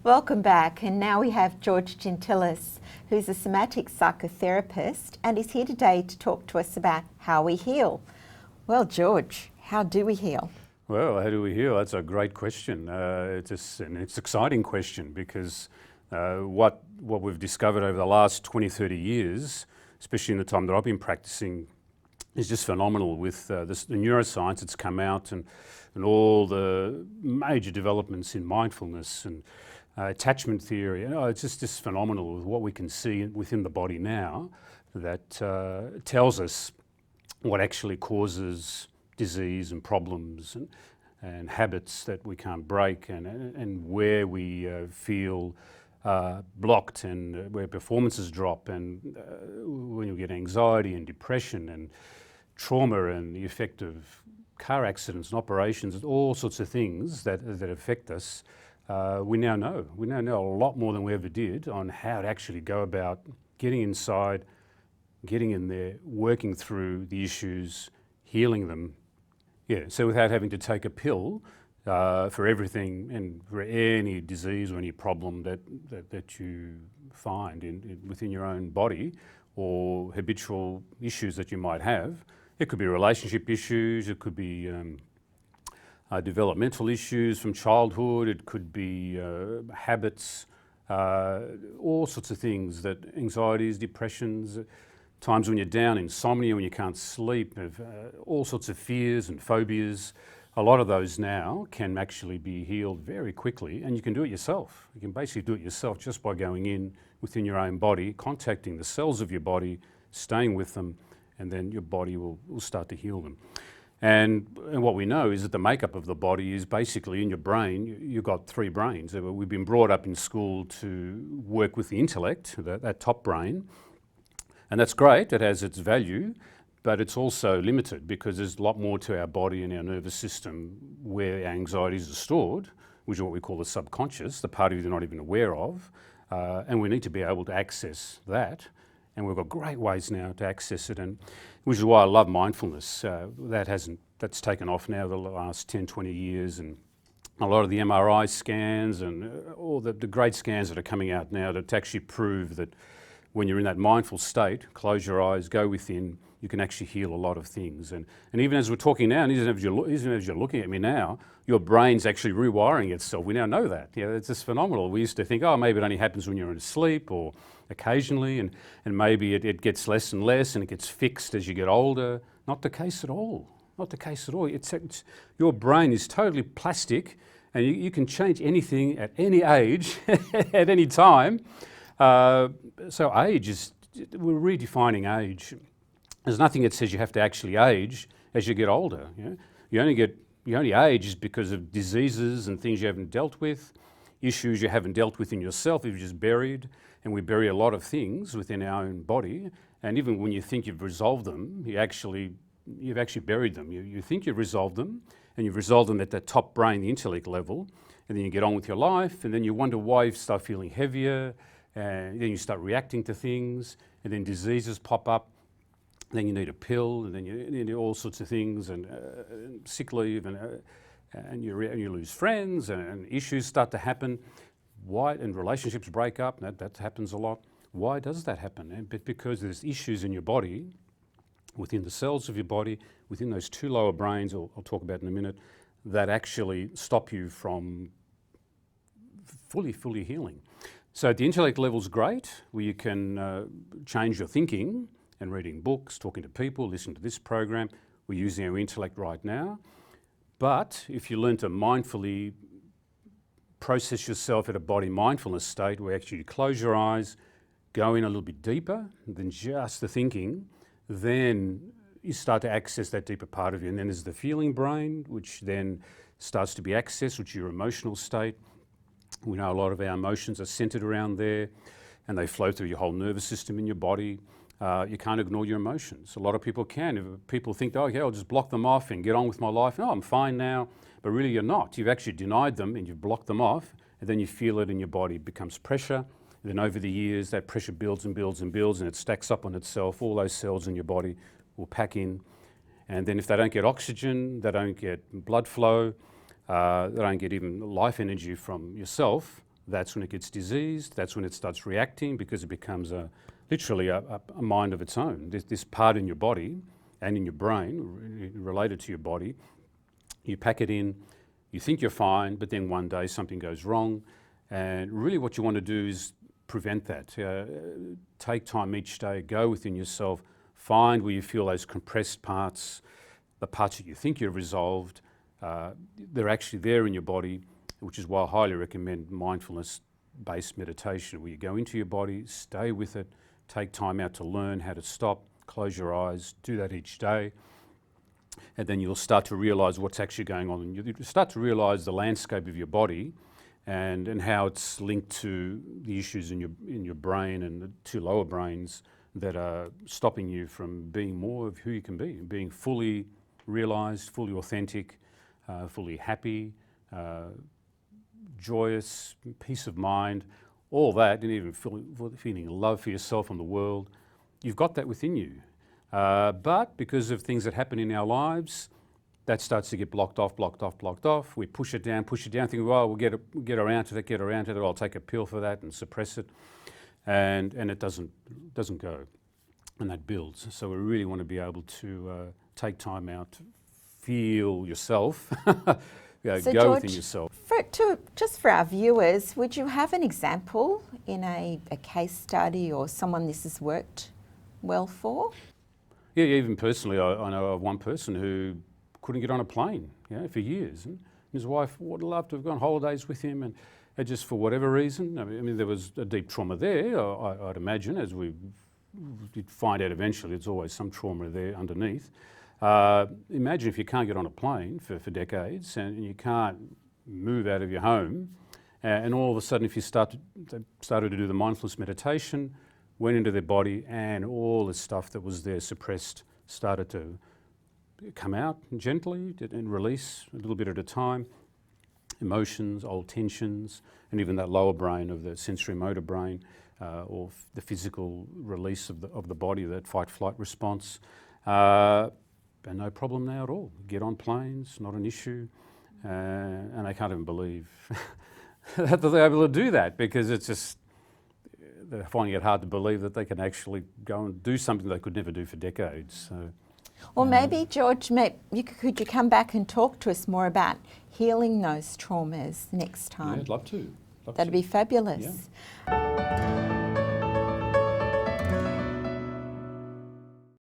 Welcome back, and now we have George Gintilas, who's a somatic psychotherapist and is here today to talk to us about how we heal. Well, George, how do we heal? Well, how do we heal? That's a great question. It's an exciting question because what we've discovered over the last 20, 30 years, especially in the time that I've been practicing, is just phenomenal with the neuroscience that's come out and all the major developments in mindfulness and attachment theory. It's just phenomenal with what we can see within the body now that tells us what actually causes disease and problems and habits that we can't break and where we feel blocked and where performances drop and when you get anxiety and depression and trauma and the effect of car accidents and operations, all sorts of things that affect us. We now know a lot more than we ever did on how to actually go about getting inside, getting in there, working through the issues, healing them. Yeah, so without having to take a pill for everything and for any disease or any problem that you find within your own body or habitual issues that you might have. It could be relationship issues, it could be developmental issues from childhood, it could be habits, all sorts of things, that anxieties, depressions, times when you're down, insomnia, when you can't sleep, all sorts of fears and phobias. A lot of those now can actually be healed very quickly, and you can do it yourself. You can basically do it yourself just by going in within your own body, contacting the cells of your body, staying with them, and then your body will start to heal them. And what we know is that the makeup of the body is basically in your brain. You've got three brains. We've been brought up in school to work with the intellect, that top brain, and that's great. It has its value, but it's also limited because there's a lot more to our body and our nervous system where our anxieties are stored, which is what we call the subconscious, the part of you you're not even aware of, and we need to be able to access that. And we've got great ways now to access it, and which is why I love mindfulness. That's taken off now the last 10, 20 years, and a lot of the MRI scans and all the great scans that are coming out now to actually prove that when you're in that mindful state, close your eyes, go within, you can actually heal a lot of things. And even as we're talking now, and even as you're looking at me now, your brain's actually rewiring itself. We now know that. Yeah, it's just phenomenal. We used to think, oh, maybe it only happens when you're asleep or occasionally, and maybe it gets less and less and it gets fixed as you get older. Not the case at all. Not the case at all. Your brain is totally plastic, and you can change anything at any age, at any time. So age is, we're redefining age. There's nothing that says you have to actually age as you get older. You only age is because of diseases and things you haven't dealt with, issues you haven't dealt with in yourself, you've just buried, and we bury a lot of things within our own body, and even when you think you've resolved them, you've actually buried them. You think you've resolved them, and you've resolved them at the top brain, the intellect level, and then you get on with your life, and then you wonder why you start feeling heavier, and then you start reacting to things, and then diseases pop up. Then you need a pill, and then you need all sorts of things, and sick leave, and you lose friends, and issues start to happen. Why? And relationships break up. That happens a lot. Why does that happen? Because there's issues in your body, within the cells of your body, within those two lower brains, I'll talk about in a minute, that actually stop you from fully healing. So at the intellect level is great, where you can change your thinking and reading books, talking to people, listening to this program. We're using our intellect right now. But if you learn to mindfully process yourself at a body mindfulness state where actually you close your eyes, go in a little bit deeper than just the thinking, then you start to access that deeper part of you. And then there's the feeling brain, which then starts to be accessed, which is your emotional state. We know a lot of our emotions are centered around there, and they flow through your whole nervous system in your body. You can't ignore your emotions. A lot of people can. If people think, oh, yeah, I'll just block them off and get on with my life. No, I'm fine now. But really you're not. You've actually denied them and you've blocked them off, and then you feel it in your body. It becomes pressure. And then over the years, that pressure builds and builds and builds, and it stacks up on itself. All those cells in your body will pack in. And then if they don't get oxygen, they don't get blood flow, they don't get even life energy from yourself, that's when it gets diseased, that's when it starts reacting, because it becomes literally a mind of its own. This part in your body and in your brain, related to your body, you pack it in, you think you're fine, but then one day something goes wrong. And really what you want to do is prevent that. Take time each day, go within yourself, find where you feel those compressed parts, the parts that you think you've resolved, they're actually there in your body, which is why I highly recommend mindfulness-based meditation, where you go into your body, stay with it, take time out to learn how to stop, close your eyes, do that each day. And then you'll start to realise what's actually going on. And you start to realise the landscape of your body and how it's linked to the issues in your brain and the two lower brains that are stopping you from being more of who you can be, being fully realised, fully authentic, fully happy, joyous, peace of mind, all that, and even feeling love for yourself and the world. You've got that within you. But because of things that happen in our lives, that starts to get blocked off. We push it down, thinking, well, we'll get around to that, or I'll take a pill for that and suppress it. And it doesn't go. And that builds. So we really want to be able to take time out, feel yourself, So go George, within yourself. Just for our viewers, would you have an example in a case study or someone this has worked well for? Yeah, even personally, I know of one person who couldn't get on a plane, for years. And his wife would love to have gone on holidays with him, and just for whatever reason, I mean, there was a deep trauma there, I'd imagine, as we did find out eventually, there's always some trauma there underneath. Imagine if you can't get on a plane for decades and you can't move out of your home, and all of a sudden if you started to do the mindfulness meditation, went into their body, and all the stuff that was there suppressed started to come out gently and release a little bit at a time. Emotions, old tensions, and even that lower brain of the sensory motor brain, or the physical release of the body, that fight-flight response. And no problem now at all. Get on planes, not an issue. And I can't even believe that they're able to do that, because it's just, they're finding it hard to believe that they can actually go and do something they could never do for decades. So, well, maybe, George, could you come back and talk to us more about healing those traumas next time? yeah, I'd love to. That'd be fabulous. Yeah.